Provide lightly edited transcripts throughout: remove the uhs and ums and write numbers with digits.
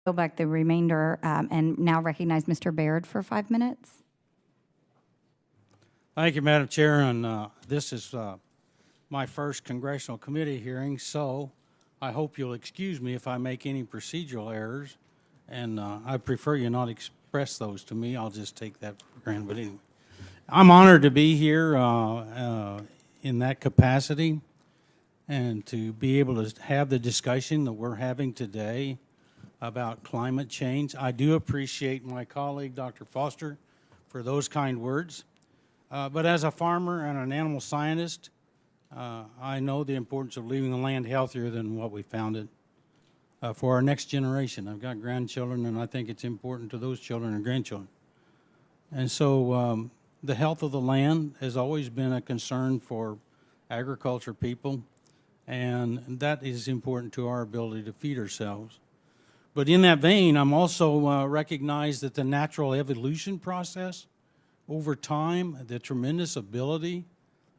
Go back the remainder and now recognize Mr. Baird for 5 minutes. Thank you, Madam Chair, and this is my first congressional committee hearing, so I hope you'll excuse me if I make any procedural errors, and I prefer you not express those to me. I'll just take that for granted. But anyway, I'm honored to be here in that capacity and to be able to have the discussion that we're having today about climate change. I do appreciate my colleague, Dr. Foster, for those kind words. But as a farmer and an animal scientist, I know the importance of leaving the land healthier than what we found it for our next generation. I've got grandchildren, and I think it's important to those children and grandchildren. And so the health of the land has always been a concern for agriculture people, and that is important to our ability to feed ourselves. But in that vein, I'm also recognize that the natural evolution process over time, the tremendous ability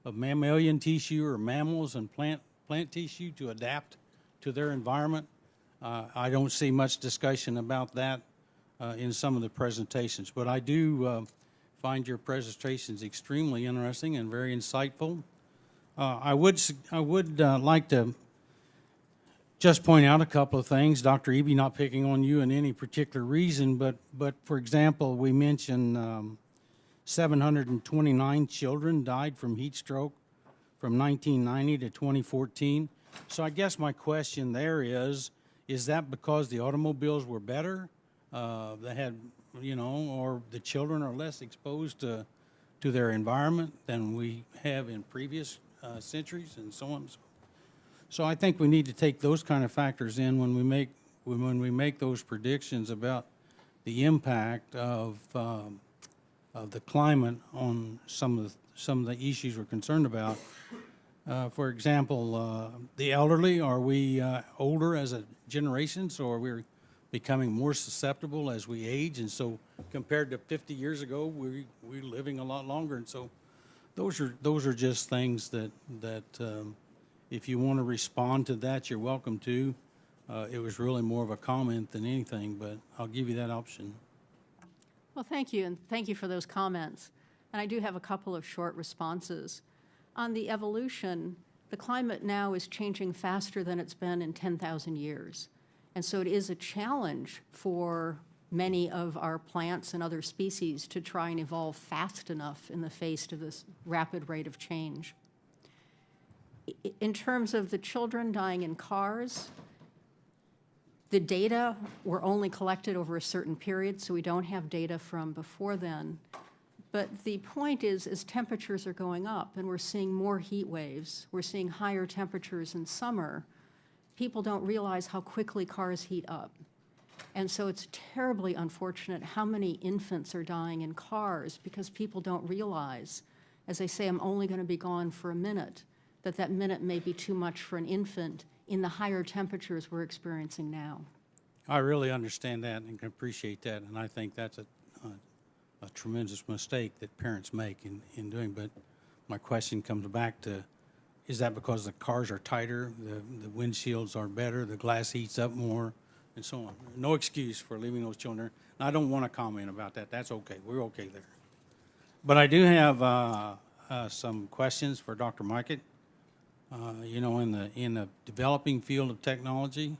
of mammalian tissue or mammals and plant tissue to adapt to their environment. I don't see much discussion about that in some of the presentations, but I do find your presentations extremely interesting and very insightful. I would like to just point out a couple of things. Dr. Eby, not picking on you in any particular reason, but for example, we mentioned 729 children died from heat stroke from 1990 to 2014. So I guess my question there is that because the automobiles were better, they had, or the children are less exposed to their environment than we have in previous centuries and so on? So I think we need to take those kind of factors in when we make those predictions about the impact of the climate on some of the issues we're concerned about. For example, the elderly, are we older as a generation, so are we becoming more susceptible as we age? And so compared to 50 years ago, we're living a lot longer. And so those are just things that if you want to respond to that, you're welcome to. It was really more of a comment than anything, but I'll give you that option. Well, thank you, and thank you for those comments. And I do have a couple of short responses. On the evolution, the climate now is changing faster than it's been in 10,000 years. And so it is a challenge for many of our plants and other species to try and evolve fast enough in the face of this rapid rate of change. In terms of the children dying in cars, the data were only collected over a certain period, so we don't have data from before then. But the point is, as temperatures are going up and we're seeing more heat waves, we're seeing higher temperatures in summer, people don't realize how quickly cars heat up. And so it's terribly unfortunate how many infants are dying in cars because people don't realize, as they say, I'm only going to be gone for a minute, that minute may be too much for an infant in the higher temperatures we're experiencing now. I really understand that and can appreciate that, and I think that's a tremendous mistake that parents make in doing. But my question comes back to, is that because the cars are tighter, the windshields are better, the glass heats up more, and so on? No excuse for leaving those children. And I don't want to comment about that. That's okay. We're okay there. But I do have some questions for Dr. Mikett. In the developing field of technology,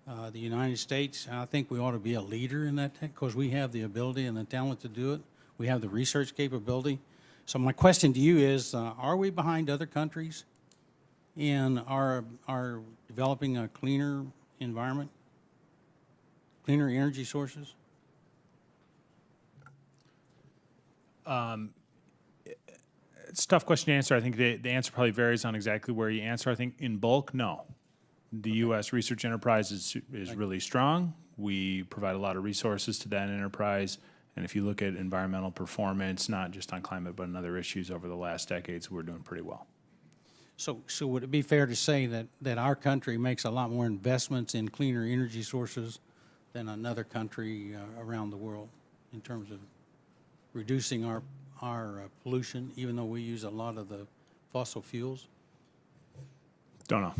the United States, I think we ought to be a leader in that because we have the ability and the talent to do it. We have the research capability. So my question to you is, are we behind other countries in our developing a cleaner environment, cleaner energy sources? It's a tough question to answer. I think the answer probably varies on exactly where you answer. I think in bulk, no. The U.S. research enterprise is really strong. We provide a lot of resources to that enterprise. And if you look at environmental performance, not just on climate, but in other issues over the last decades, we're doing pretty well. So would it be fair to say that our country makes a lot more investments in cleaner energy sources than another country around the world in terms of reducing our pollution, even though we use a lot of the fossil fuels? Don't know.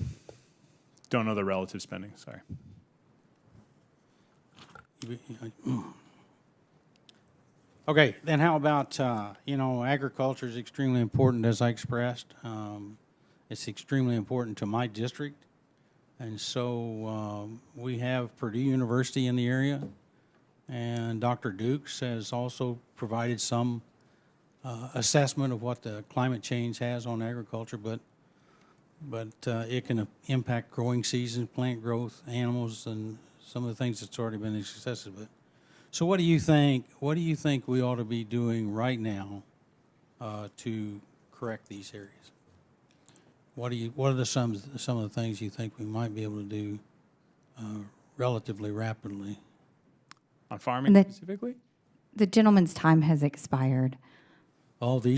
Don't know the relative spending, sorry. Okay, then how about, agriculture is extremely important, as I expressed. It's extremely important to my district. And so we have Purdue University in the area, and Dr. Dukes has also provided some assessment of what the climate change has on agriculture, but it can impact growing seasons, plant growth, animals, and some of the things that's already been successes. But so, what do you think? What do you think we ought to be doing right now to correct these areas? What are some of the things you think we might be able to do relatively rapidly? On farming And specifically? the gentleman's time has expired. All these.